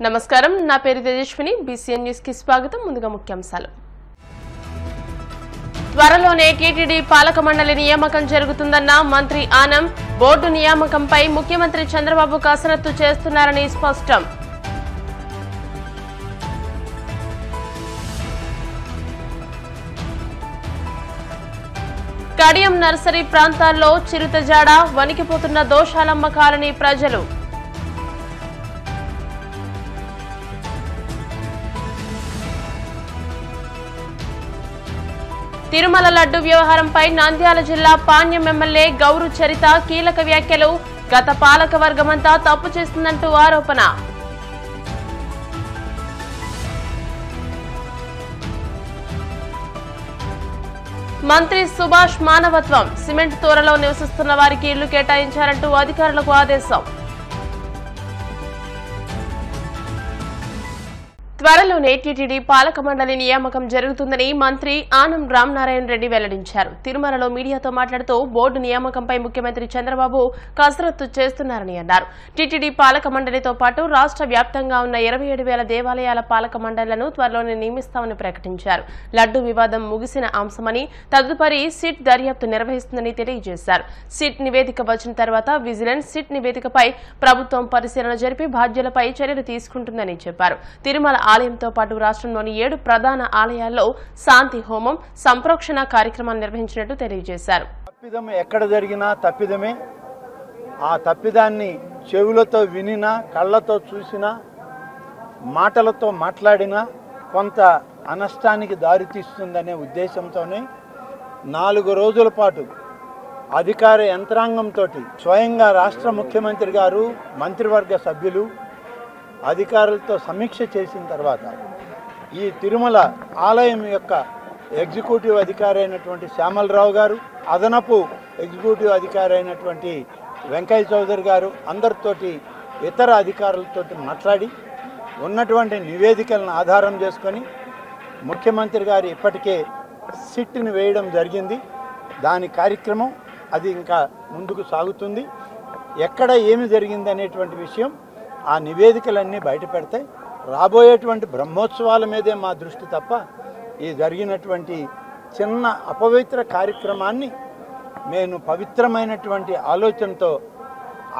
నమస్కారం, నా పేరు తేజస్విని. బీసీఎన్ న్యూస్ కి స్వాగతం. ముందుగా ముఖ్యాంశాలు. త్వరలోనే టీటీడీ పాలక మండలి నియామకం జరుగుతుందన్న మంత్రి ఆనం. బోర్డు నియామకంపై ముఖ్యమంత్రి చంద్రబాబు కసరత్తు చేస్తున్నారని స్పష్టం. కడియం నర్సరీ ప్రాంతాల్లో చిరుతజాడ, వణికిపోతున్న దోషాలమ్మ కాలనీ ప్రజలు. తిరుమల లడ్డు వ్యవహారంపై నంద్యాల జిల్లా పాణ్యం ఎమ్మెల్యే గౌరు చరిత కీలక వ్యాఖ్యలు. గత పాలక వర్గమంతా తప్పు చేస్తుందంటూ ఆరోపణ. మంత్రి సుభాష్ మానవత్వం. సిమెంట్ తోరలో నివసిస్తున్న వారికి ఇళ్లు కేటాయించారంటూ అధికారులకు ఆదేశం. త్వరలోనే టీటీడీ పాలక మండలి నియామకం జరుగుతుందని మంత్రి ఆనం రామనారాయణ రెడ్డి వెల్లడించారు. తిరుమలలో మీడియాతో మాట్లాడుతూ బోర్డు నియామకంపై ముఖ్యమంత్రి చంద్రబాబు కసరత్తు చేస్తున్నారని అన్నారు. టీటీడీ పాలక మండలితో పాటు రాష్ట్ర వ్యాప్తంగా ఉన్న 27,000 దేవాలయాల పాలక మండళ్లను త్వరలోనే నియమిస్తామని ప్రకటించారు. లడ్డు వివాదం ముగిసిన అంశమని, తదుపరి సిట్ దర్యాప్తు నిర్వహిస్తుందని తెలియజేశారు. సిట్ నివేదిక వచ్చిన తర్వాత విజిలెన్స్ సిట్ నివేదికపై ప్రభుత్వం పరిశీలన జరిపి బాధ్యులపై చర్యలు తీసుకుంటుందని చెప్పారు. తిరుమల ఆలయంతో పాటు రాష్ట్రంలోని 7 ప్రధాన ఆలయాల్లో శాంతి హోమం, సంప్రోక్షణ కార్యక్రమాన్ని నిర్వహించినట్టు తెలియజేశారు. తప్పిదం ఎక్కడ జరిగినా తప్పిదమే. ఆ తప్పిదాన్ని చెవులతో వినినా, కళ్ళతో చూసినా, మాటలతో మాట్లాడినా కొంత అనష్టానికి దారితీస్తుందనే ఉద్దేశంతోనే 4 రోజుల పాటు అధికార యంత్రాంగంతో స్వయంగా రాష్ట్ర ముఖ్యమంత్రి గారు, మంత్రివర్గ సభ్యులు అధికారులతో సమీక్ష చేసిన తర్వాత ఈ తిరుమల ఆలయం యొక్క ఎగ్జిక్యూటివ్ అధికారి అయినటువంటి శ్యామలరావు గారు, అదనపు ఎగ్జిక్యూటివ్ అధికారి అయినటువంటి వెంకయ్య చౌదరి గారు అందరితోటి ఇతర అధికారులతో మాట్లాడి ఉన్నటువంటి నివేదికలను ఆధారం చేసుకొని ముఖ్యమంత్రి గారు ఇప్పటికే సిట్ని వేయడం జరిగింది. దాని కార్యక్రమం అది ఇంకా ముందుకు సాగుతుంది. ఎక్కడ ఏమి జరిగింది అనేటువంటి విషయం ఆ నివేదికలన్నీ బయట పెడతాయి. రాబోయేటువంటి బ్రహ్మోత్సవాల మీదే మా దృష్టి తప్ప ఈ జరిగినటువంటి చిన్న అపవిత్ర కార్యక్రమాన్ని నేను పవిత్రమైనటువంటి ఆలోచనతో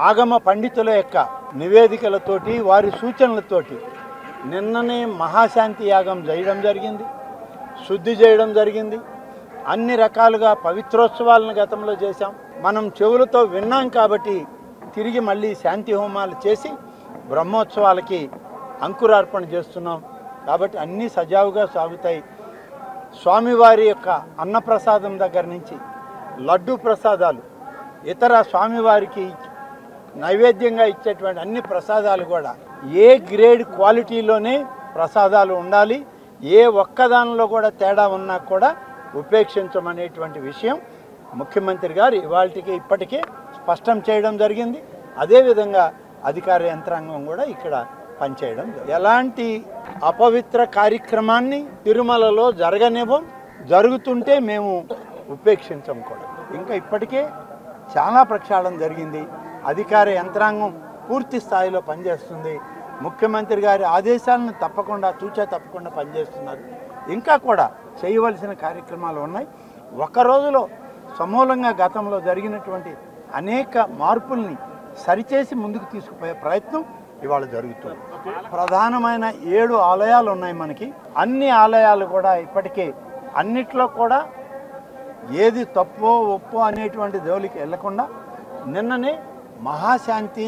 ఆగమ పండితుల యొక్క నివేదికలతోటి, వారి సూచనలతోటి నిన్ననే మహాశాంతి యాగం చేయడం జరిగింది, శుద్ధి చేయడం జరిగింది. అన్ని రకాలుగా పవిత్రోత్సవాలను గతంలో చేశాం. మనం చెవులతో విన్నాం కాబట్టి తిరిగి మళ్ళీ శాంతి హోమాలు చేసి బ్రహ్మోత్సవాలకి అంకురార్పణ చేస్తున్నాం. కాబట్టి అన్నీ సజావుగా సాగుతాయి. స్వామివారి యొక్క అన్నప్రసాదం దగ్గర నుంచి లడ్డు ప్రసాదాలు, ఇతర స్వామివారికి నైవేద్యంగా ఇచ్చేటువంటి అన్ని ప్రసాదాలు కూడా ఏ గ్రేడ్ క్వాలిటీలోనే ప్రసాదాలు ఉండాలి. ఏ ఒక్కదానిలో కూడా తేడా ఉన్నా కూడా ఉపేక్షించమనేటువంటి విషయం ముఖ్యమంత్రి గారు ఇప్పటికే స్పష్టం చేయడం జరిగింది. అదేవిధంగా అధికార యంత్రాంగం కూడా ఇక్కడ పనిచేయడం. ఎలాంటి అపవిత్ర కార్యక్రమాన్ని తిరుమలలో జరగనివ్వం, జరుగుతుంటే మేము ఉపేక్షించం కూడా. ఇంకా ఇప్పటికే చాలా ప్రక్షాళన జరిగింది. అధికార యంత్రాంగం పూర్తి స్థాయిలో పనిచేస్తుంది. ముఖ్యమంత్రి గారి ఆదేశాలను తప్పకుండా పనిచేస్తున్నారు. ఇంకా కూడా చేయవలసిన కార్యక్రమాలు ఉన్నాయి. ఒక రోజులో సమూలంగా గతంలో జరిగినటువంటి అనేక మార్పుల్ని సరిచేసి ముందుకు తీసుకుపోయే ప్రయత్నం ఇవాళ జరుగుతుంది. ప్రధానమైన 7 ఆలయాలు ఉన్నాయి మనకి. అన్ని ఆలయాలు కూడా ఇప్పటికే అన్నిట్లో కూడా ఏది తప్పో ఒప్పో అనేటువంటి జోలికి వెళ్లకుండా నిన్ననే మహాశాంతి,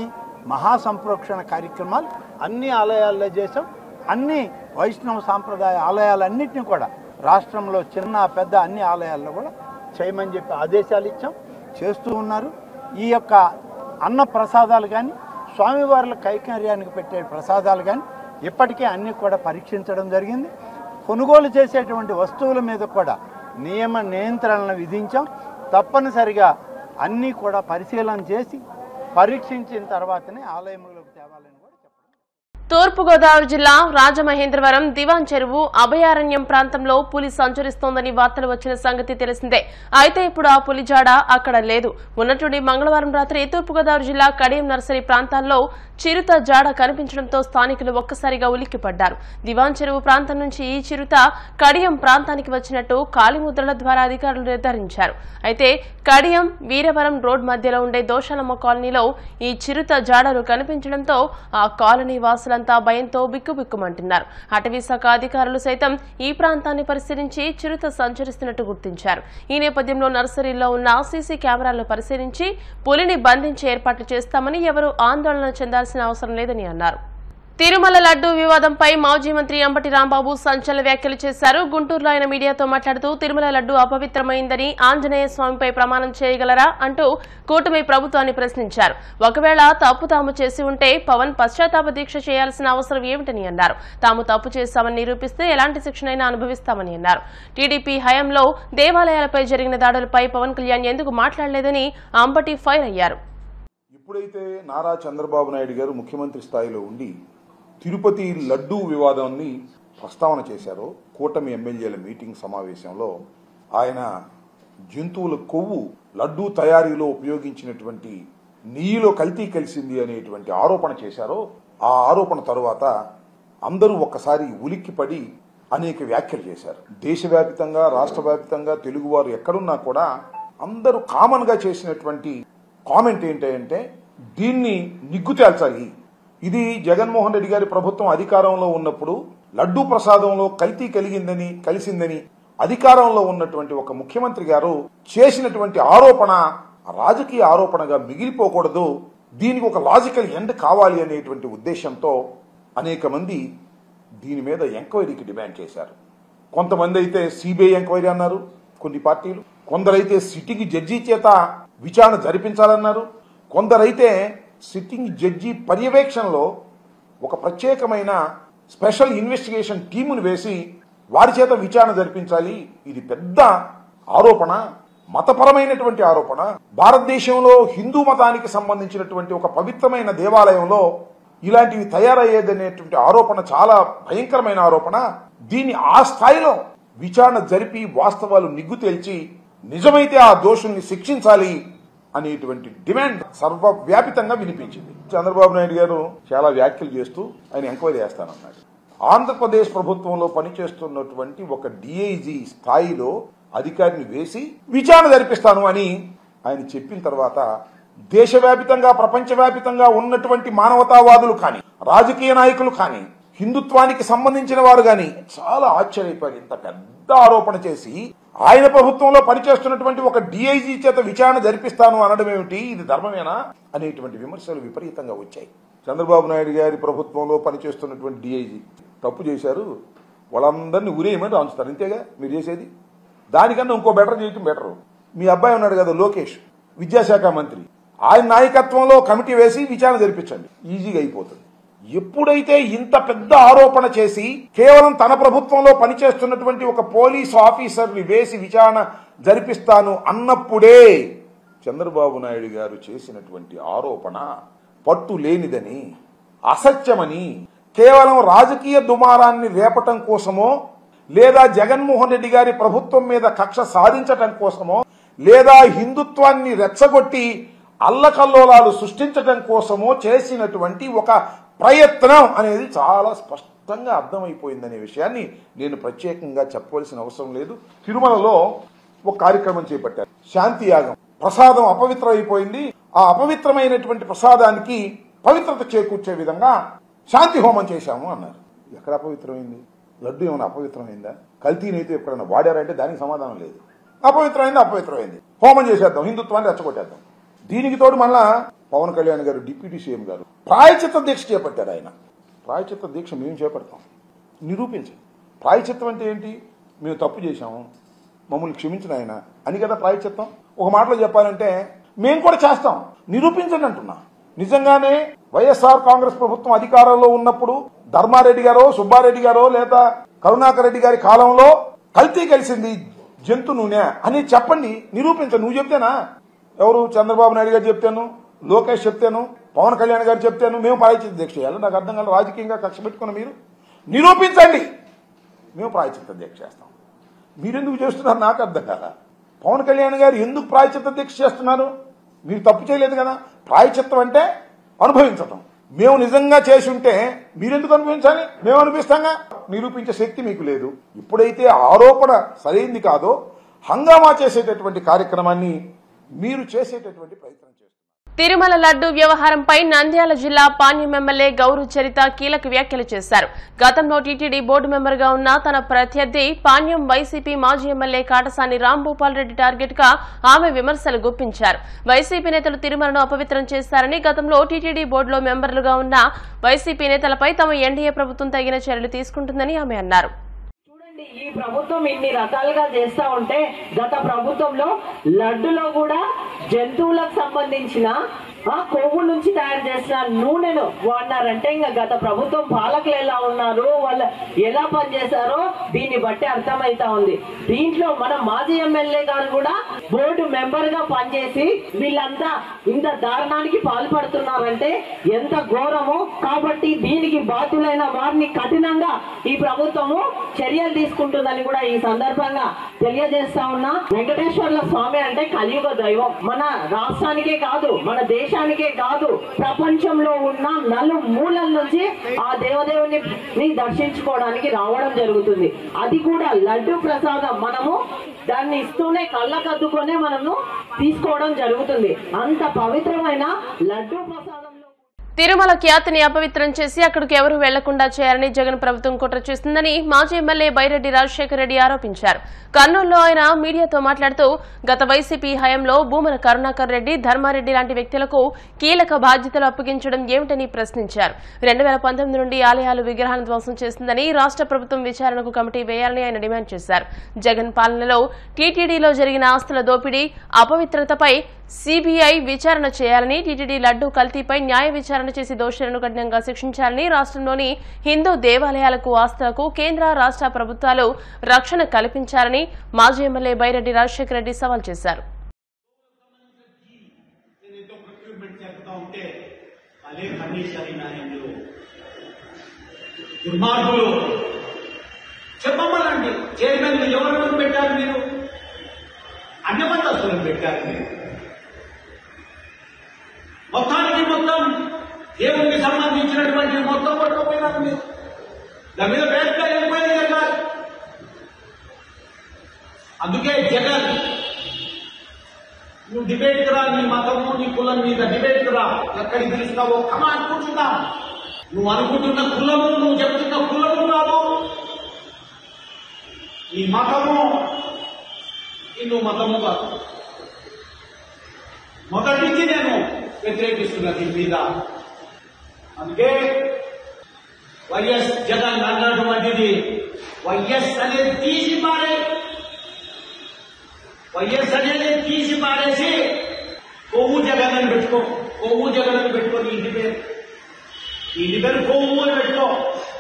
మహాసంప్రోక్షణ కార్యక్రమాలు అన్ని ఆలయాల్లో చేసాం. అన్ని వైష్ణవ సాంప్రదాయ ఆలయాలన్నింటినీ కూడా రాష్ట్రంలో చిన్న పెద్ద అన్ని ఆలయాల్లో కూడా చేయమని చెప్పి ఆదేశాలు ఇచ్చాం. చేస్తూ ఉన్నారు. ఈ యొక్క అన్న ప్రసాదాలు కానీ, స్వామివార్ల కైంకర్యానికి పెట్టే ప్రసాదాలు కానీ ఇప్పటికే అన్నీ కూడా పరీక్షించడం జరిగింది. కొనుగోలు చేసేటువంటి వస్తువుల మీద కూడా నియంత్రణలు విధించాం. తప్పనిసరిగా అన్నీ కూడా పరిశీలన చేసి పరీక్షించిన తర్వాతనే ఆలయంలోకి తేవాలని కూడా చెప్పడం. తూర్పుగోదావరి జిల్లా రాజమహేంద్రవరం దివాన్ చెరువు అభయారణ్యం ప్రాంతంలో పులి సంచరిస్తోందని వార్తలు వచ్చిన సంగతి తెలిసిందే. అయితే ఇప్పుడు ఆ పులి జాడ అక్కడ లేదు. ఉన్నట్టుండి మంగళవారం రాత్రి తూర్పుగోదావరి జిల్లా కడియం నర్సరీ ప్రాంతాల్లో చిరుత జాడ కనిపించడంతో స్థానికులు ఒక్కసారిగా ఉలిక్కిపడ్డారు. దివాన్ చెరువు ప్రాంతం నుంచి ఈ చిరుత కడియం ప్రాంతానికి వచ్చినట్టు కాలిముద్రల ద్వారా అధికారులు నిర్ధారించారు. అయితే కడియం వీరవరం రోడ్ మధ్యలో ఉండే దోషాలమ్మ కాలనీలో ఈ చిరుత జాడలు కనిపించడంతో ఆ కాలనీ వాసులంతా భయంతో బిక్కుబిక్కుమంటున్నారు. అటవీ శాఖ అధికారులు సైతం ఈ ప్రాంతాన్ని పరిశీలించి చిరుత సంచరిస్తున్నట్టు గుర్తించారు. ఈ నేపథ్యంలో నర్సరీలో ఉన్న సీసీ కెమెరాలను పరిశీలించి పులిని బంధించి ఏర్పాట్లు చేస్తామని, ఎవరూ ఆందోళన చెందాల్సిన అవసరం లేదని అన్నారు. తిరుమల లడ్డూ వివాదంపై మాజీ మంత్రి అంబటి రాంబాబు సంచలన వ్యాఖ్యలు చేశారు. గుంటూరులో ఆయన మీడియాతో మాట్లాడుతూ తిరుమల లడ్డూ అపవిత్రమైందని ఆంజనేయ స్వామిపై ప్రమాణం చేయగలరా అంటూ కూటమి ప్రభుత్వాన్ని ప్రశ్నించారు. ఒకవేళ తప్పు తాము చేసి ఉంటే పవన్ పశ్చాత్తాప దీక్ష చేయాల్సిన అవసరం ఏమిటని అన్నారు. తాము తప్పు చేశామని నిరూపిస్తే ఎలాంటి శిక్షనైనా అనుభవిస్తామని అన్నారు. టీడీపీ హయాంలో దేవాలయాలపై జరిగిన దాడులపై పవన్ కళ్యాణ్ ఎందుకు మాట్లాడలేదని అంబటి ఫైర్ అయ్యారు. ఎప్పుడైతే నారా చంద్రబాబు నాయుడు గారు ముఖ్యమంత్రి స్థాయిలో ఉండి తిరుపతి లడ్డూ వివాదాన్ని ప్రస్తావన చేశారో, కూటమి ఎమ్మెల్యేల మీటింగ్ సమావేశంలో ఆయన జంతువుల కొవ్వు లడ్డూ తయారీలో ఉపయోగించినటువంటి నెయ్యిలో కల్తీ కలిసింది అనేటువంటి ఆరోపణ చేశారో, ఆ ఆరోపణ తరువాత అందరూ ఒక్కసారి ఉలిక్కిపడి అనేక వ్యాఖ్యలు చేశారు. దేశవ్యాప్తంగా, రాష్ట్ర వ్యాప్తంగా తెలుగువారు ఎక్కడున్నా కూడా అందరూ కామన్ గా చేసినటువంటి కామెంట్ ఏంటంటే దీన్ని నిగ్గు తేల్చాలి. ఇది జగన్మోహన్ రెడ్డి గారి ప్రభుత్వం అధికారంలో ఉన్నప్పుడు లడ్డూ ప్రసాదంలో కల్తీ కలిసిందని అధికారంలో ఉన్నటువంటి ఒక ముఖ్యమంత్రి గారు చేసినటువంటి ఆరోపణ రాజకీయ ఆరోపణగా మిగిలిపోకూడదు, దీనికి ఒక లాజికల్ ఎండ్ కావాలి అనేటువంటి ఉద్దేశంతో అనేక మంది దీని మీద ఎంక్వైరీకి డిమాండ్ చేశారు. కొంతమంది అయితే సిబిఐ ఎంక్వైరీ అన్నారు, కొన్ని పార్టీలు. కొందరైతే సిట్టింగ్ జడ్జి చేత విచారణ జరిపించాలన్నారు. కొందరైతే సిట్టింగ్ జడ్జి పర్యవేక్షణలో ఒక ప్రత్యేకమైన స్పెషల్ ఇన్వెస్టిగేషన్ టీమును వేసి వారి చేత విచారణ జరిపించాలి. ఇది పెద్ద ఆరోపణ, మతపరమైనటువంటి ఆరోపణ. భారతదేశంలో హిందూ మతానికి సంబంధించినటువంటి ఒక పవిత్రమైన దేవాలయంలో ఇలాంటివి తయారయ్యేదనేటువంటి ఆరోపణ చాలా భయంకరమైన ఆరోపణ. దీన్ని ఆ స్థాయిలో విచారణ జరిపి వాస్తవాలు నిగ్గు తేల్చి నిజమైతే ఆ దోషుల్ని శిక్షించాలి అనేటువంటి డిమాండ్ సర్వవ్యాపితంగా వినిపించింది. చంద్రబాబు నాయుడు గారు చాలా వ్యాఖ్యలు చేస్తూ ఆయన ఎంక్వైరీ చేస్తానన్నాడు. ఆంధ్రప్రదేశ్ ప్రభుత్వంలో పనిచేస్తున్నటువంటి ఒక డిఐజీ స్థాయిలో అధికారిని వేసి విచారణ జరిపిస్తాను అని ఆయన చెప్పిన తర్వాత దేశవ్యాపితంగా, ప్రపంచవ్యాపితంగా ఉన్నటువంటి మానవతావాదులు కానీ, రాజకీయ నాయకులు కానీ, హిందుత్వానికి సంబంధించిన వారు గాని చాలా ఆశ్చర్యపోయారు. ఇంత పెద్ద ఆరోపణ చేసి ఆయన ప్రభుత్వంలో పనిచేస్తున్నటువంటి ఒక డిఐజీ చేత విచారణ జరిపిస్తాను అనడం ఏమిటి, ఇది ధర్మమేనా అనేటువంటి విమర్శలు విపరీతంగా వచ్చాయి. చంద్రబాబు నాయుడు గారి ప్రభుత్వంలో పనిచేస్తున్నటువంటి డిఐజీ తప్పు చేశారు, వాళ్ళందరినీ ఉరేయమని రాంచుతారు, అంతేగా మీరు చేసేది. దానికన్నా ఇంకో బెటర్ చేయటం బెటరు. మీ అబ్బాయి ఉన్నాడు కదా లోకేష్, విద్యాశాఖ మంత్రి, ఆయన నాయకత్వంలో కమిటీ వేసి విచారణ జరిపించండి, ఈజీగా అయిపోతుంది. ఎప్పుడైతే ఇంత పెద్ద ఆరోపణ చేసి కేవలం తన ప్రభుత్వంలో పనిచేస్తున్నటువంటి ఒక పోలీస్ ఆఫీసర్ని వేసి విచారణ జరిపిస్తాను అన్నప్పుడే చంద్రబాబు నాయుడు గారు చేసినటువంటి ఆరోపణ పట్టు లేనిదని, అసత్యమని, కేవలం రాజకీయ దుమారాన్ని రేపటం కోసమో, లేదా జగన్మోహన్ రెడ్డి గారి ప్రభుత్వం మీద కక్ష సాధించటం కోసమో, లేదా హిందుత్వాన్ని రెచ్చగొట్టి అల్లకల్లోలాలు సృష్టించటం కోసమో చేసినటువంటి ఒక ప్రయత్నం అనేది చాలా స్పష్టంగా అర్థమైపోయిందనే విషయాన్ని నేను ప్రత్యేకంగా చెప్పవలసిన అవసరం లేదు. తిరుమలలో ఒక కార్యక్రమం చేపట్టారు, శాంతి యాగం. ప్రసాదం అపవిత్రమైపోయింది, ఆ అపవిత్రమైనటువంటి ప్రసాదానికి పవిత్రత చేకూర్చే విధంగా శాంతి హోమం చేశాము అన్నారు. ఎక్కడ అపవిత్రమైంది? లడ్డు ఏమైనా అపవిత్రమైందా? కల్తీనైతే ఎక్కడైనా వాడారంటే దానికి సమాధానం లేదు. అపవిత్రమైంది, హోమం చేసేద్దాం, హిందుత్వాన్ని రెచ్చగొట్టేద్దాం. దీనికి తోడు మళ్ళా పవన్ కళ్యాణ్ గారు, డిప్యూటీ సీఎం గారు ప్రాయచిత్త దీక్ష చేపట్టారు. ఆయన ప్రాయచిత్త దీక్ష మేము చేపడతాం, నిరూపించండి. ప్రాయచిత్తం అంటే ఏంటి? మేము తప్పు చేశాము, మమ్మల్ని క్షమించిన ఆయన అని కదా ప్రాయచిత్తం. ఒక మాటలో చెప్పాలంటే మేము కూడా చేస్తాం, నిరూపించండి అంటున్నా. నిజంగానే వైఎస్ఆర్ కాంగ్రెస్ ప్రభుత్వం అధికారంలో ఉన్నప్పుడు ధర్మారెడ్డి గారో, సుబ్బారెడ్డి గారో, లేదా కరుణాకర్ రెడ్డి గారి కాలంలో కల్తీ కలిసింది జంతు నూనె అని చెప్పండి, నిరూపించండి. నువ్వు చెప్తేనా? ఎవరు? చంద్రబాబు నాయుడు గారు చెప్తాను, లోకేష్ చెప్తాను, పవన్ కళ్యాణ్ గారు చెప్తాను మేము ప్రాయశ్చిత్త దీక్ష చేయాలి. నాకు అర్థం కాదు. రాజకీయంగా కక్ష పెట్టుకున్న మీరు నిరూపించండి, మేము ప్రాయశ్చిత్త దీక్ష చేస్తాం. మీరెందుకు చేస్తున్నారు నాకు అర్థం కాదా. పవన్ కళ్యాణ్ గారు ఎందుకు ప్రాయశ్చిత్త దీక్ష చేస్తున్నారు? మీరు తప్పు చేయలేదు కదా. ప్రాయశ్చిత్తం అంటే అనుభవించటం. మేము నిజంగా చేసి ఉంటే మీరెందుకు అనుభవించాలి? మేము అనిపిస్తాంగా. నిరూపించే శక్తి మీకు లేదు. ఇప్పుడైతే ఆరోపణ సరైంది కాదో హంగామా చేసేటటువంటి కార్యక్రమాన్ని మీరు చేసేటటువంటి ప్రయత్నం చేస్తున్నారు. తిరుమల లడ్డు వ్యవహారంపై నంద్యాల జిల్లా పాణ్యం ఎమ్మెల్యే గౌరు చరిత కీలక వ్యాఖ్యలు చేశారు. గతంలో టీటీడీ బోర్డు మెంబర్గా ఉన్న తన ప్రత్యర్థి పాణ్యం వైసీపీ మాజీ ఎమ్మెల్యే కాటసాని రాంభూపాల్ రెడ్డి టార్గెట్ గా ఆమె విమర్శలు గుప్పించారు. వైసీపీ నేతలు తిరుమలను అపవిత్రం చేశారని, గతంలో టీటీడీ బోర్డులో మెంబర్లుగా ఉన్న వైసీపీ నేతలపై తమ ఎన్డీఏ ప్రభుత్వం తగిన చర్యలు తీసుకుంటుందని ఆమె అన్నారు. ఈ ప్రభుత్వం ఇన్ని రకాలుగా చేస్తా ఉంటే గత ప్రభుత్వంలో లడ్డులో కూడా జంతువులకు సంబంధించిన కొవ్వు నుంచి తయారు చేసిన నూనెను వాడినారంటే ఇంకా గత ప్రభుత్వం పాలకులు ఎలా ఉన్నారు, వాళ్ళు ఎలా పనిచేశారో దీన్ని బట్టి అర్థమైతా ఉంది. దీంట్లో మన మాజీ ఎమ్మెల్యే గారు కూడా బోర్డు మెంబర్ గా పనిచేసి వీళ్ళంతా ఇంత దారుణానికి పాల్పడుతున్నారంటే ఎంత ఘోరమో. కాబట్టి దీనికి బాధ్యులైన వారిని కఠినంగా ఈ ప్రభుత్వము చర్యలు తీసుకుంటుందని కూడా ఈ సందర్భంగా తెలియజేస్తా ఉన్నా. వెంకటేశ్వర్ల స్వామి అంటే కలియుగ దైవం. మన రాష్ట్రానికే కాదు, మన దేశానికే కాదు, ప్రపంచంలో ఉన్న నలుమూలల నుంచి ఆ దేవదేవుని దర్శించుకోవడానికి రావడం జరుగుతుంది. అది కూడా లడ్డు ప్రసాదం మనము దాన్ని ఇస్తూనే కళ్ళకద్దుకొనే మనము తీసుకోవడం జరుగుతుంది. అంత పవిత్రమైన లడ్డు ప్రసాదం తిరుమల ఖ్యాతిని అపవిత్రం చేసి అక్కడికి ఎవరూ వెళ్లకుండా చేయాలని జగన్ ప్రభుత్వం కుట్ర చేస్తుందని మాజీ ఎమ్మెల్యే బైరెడ్డి రాజశేఖర రెడ్డి ఆరోపించారు. కర్నూలులో ఆయన మీడియాతో మాట్లాడుతూ గత వైసీపీ హయాంలో భూమన కరుణాకర్ రెడ్డి, ధర్మారెడ్డి లాంటి వ్యక్తులకు కీలక బాధ్యతలు అప్పగించడం ఏమిటని ప్రశ్నించారు. 2019 నుండి ఆలయాలు విగ్రహాలను ధ్వంసం చేస్తుందని రాష్ట్ర ప్రభుత్వం విచారణకు కమిటీ వేయాలని ఆయన డిమాండ్ చేశారు. జగన్ పాలనలో టీటీడీలో జరిగిన ఆస్తుల దోపిడీ, అపవిత్రతపై సీబీఐ విచారణ చేయాలని, టీటీడీ లడ్డూ కల్తీపై న్యాయ విచారణ చేసి దోషులను కఠినంగా శిక్షించాలని, రాష్ట్రంలోని హిందూ దేవాలయాలకు, ఆస్తులకు కేంద్ర రాష్ట్ర ప్రభుత్వాలు రక్షణ కల్పించాలని మాజీ ఎమ్మెల్యే బైరెడ్డి రాజశేఖర రెడ్డి సవాల్ చేశారు. చెప్పమనండి, చైర్మన్ ఎవరెవరు పెట్టారు మీరు? అన్యమతస్తులను పెట్టారు మీరు. మొత్తానికి మొత్తం దేవునికి సంబంధించినటువంటి మొత్తం పట్టుకోపోయినారు మీరు. దాని మీద పెద్ద వెళ్ళిపోయింది కదా. అందుకే జగన్, నువ్వు డిబేట్ రా, నీ మతము నీ కులం మీద డిబేట్ రా, ఎక్కడికి పిలుస్తావో కమాండ్ కూర్చుందాం. నువ్వు అనుకుంటున్న కులము, నువ్వు చెప్తున్న కులము కాదు, నీ మతము హిందూ మతము కాదు. మొదటి నుంచి నేను వ్యతిరేకిస్తున్నా దీని మీద. అందుకే వైఎస్ జగన్ అన్నటువంటిది వైఎస్ అనేది తీసి పారేసి కొవ్వు జగన్ అని పెట్టుకో. కొవ్వు జగన్ అని పెట్టుకో. నీ ఇంటి పేరు కొవ్వు అని పెట్టుకో.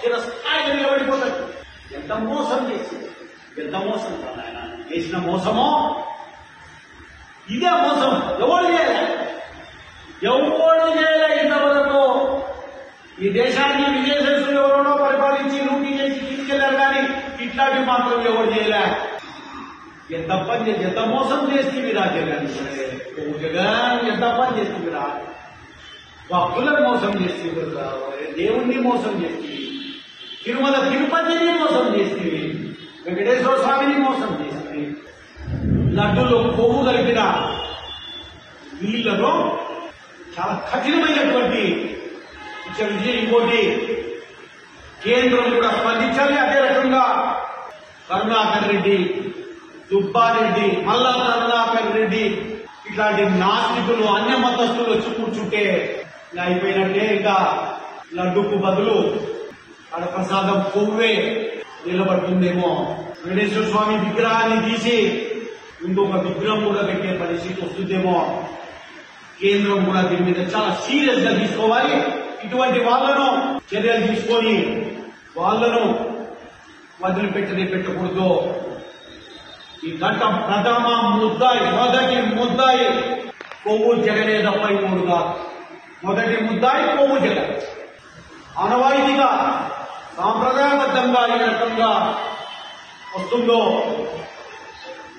చిన్న స్థాయిలో నిలబడిపోతాడు. ఎంత మోసం చేసింది, ఎంత మోసం ఆయన చేసిన మోసమో. ఇదే మోసం. ఎవరు చేయలే ఇంతవరకు. ఈ దేశాన్ని విజయశేషులు ఎవరోనో పరిపాలించి లూటీ చేసి తీసుకెళ్లారు, కానీ ఇట్లాంటివి మాత్రం ఎవరు చేయలే. ఎంత మోసం చేస్తేవిరా జగన్, జగన్ ఎంత పని చేస్తేవిరా. భక్తులను మోసం చేస్తేవిరా, దేవుణ్ణి మోసం చేస్తేవి, తిరుమల తిరుపతిని మోసం చేస్తేవి, వెంకటేశ్వర స్వామిని మోసం చేస్తేవి, లడ్డులో కొవ్వు కలిపిన వీళ్లను చాలా కఠినమైనటువంటి ఇంకోటి కేంద్రం కూడా స్పందించాలి. అదే రకంగా కరుణాకర్ రెడ్డి, దుబ్బారెడ్డి, మల్లా కరుణాకర్ రెడ్డి ఇట్లాంటి నాస్తికులు, అన్య మతస్థులు వచ్చి కూర్చుంటే అయిపోయినట్టే. ఇంకా లడ్డుకు బదులు ఆడ ప్రసాదం కొవ్వే నిలబడుతుందేమో. వెంకటేశ్వర స్వామి విగ్రహాన్ని తీసి ఇంకొక విగ్రహం కూడా పెట్టే పరిస్థితి వస్తుందేమో. కేంద్రం కూడా దీని మీద చాలా సీరియస్ గా తీసుకోవాలి. ఇటువంటి వాళ్లను చర్యలు తీసుకొని వాళ్లను వదిలిపెట్టకూడదు. ఈ గంట ప్రథమ ముద్దాయి, మొదటి ముద్దాయి కొవ్వు జగనే తప్ప 3 కాదు. మొదటి ముద్దాయి కొవ్వు జగన్. ఆనవాయితీగా సాంప్రదాయబద్ధంగా ఏ రకంగా వస్తుందో,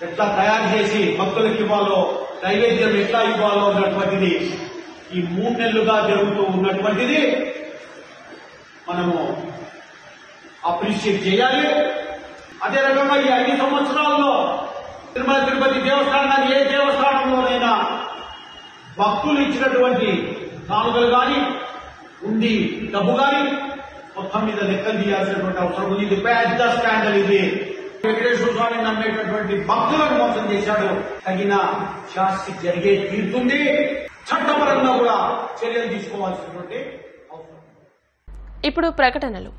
ఎట్లా తయారు చేసి భక్తులకు ఇవ్వాలో, నైవేద్యం ఎట్లా ఇవ్వాలో అన్నటువంటిది ఈ 3 నెలలుగా జరుగుతూ ఉన్నటువంటిది మనము అప్రిషియేట్ చేయాలి. అదే రకంగా ఈ 5 సంవత్సరాల్లో తిరుమల తిరుపతి దేవస్థానాన్ని ఏ దేవస్థానంలోనైనా భక్తులు ఇచ్చినటువంటి కానుకలు కానీ, ఉండి డబ్బు కానీ మొత్తం మీద లెక్కలు తీయాల్సినటువంటి అవసరం ఉంది. ఇది పెద్ద స్కాండల్. ఇది వెంకటేశ్వర స్వామిని నమ్మేటటువంటి భక్తులను మోసం చేశాడు. తగిన శాస్తి జరిగే తీరుతుంది. చట్టపరంగా కూడా చర్యలు తీసుకోవాల్సినటువంటి అవసరం. ఇప్పుడు ప్రకటనలు.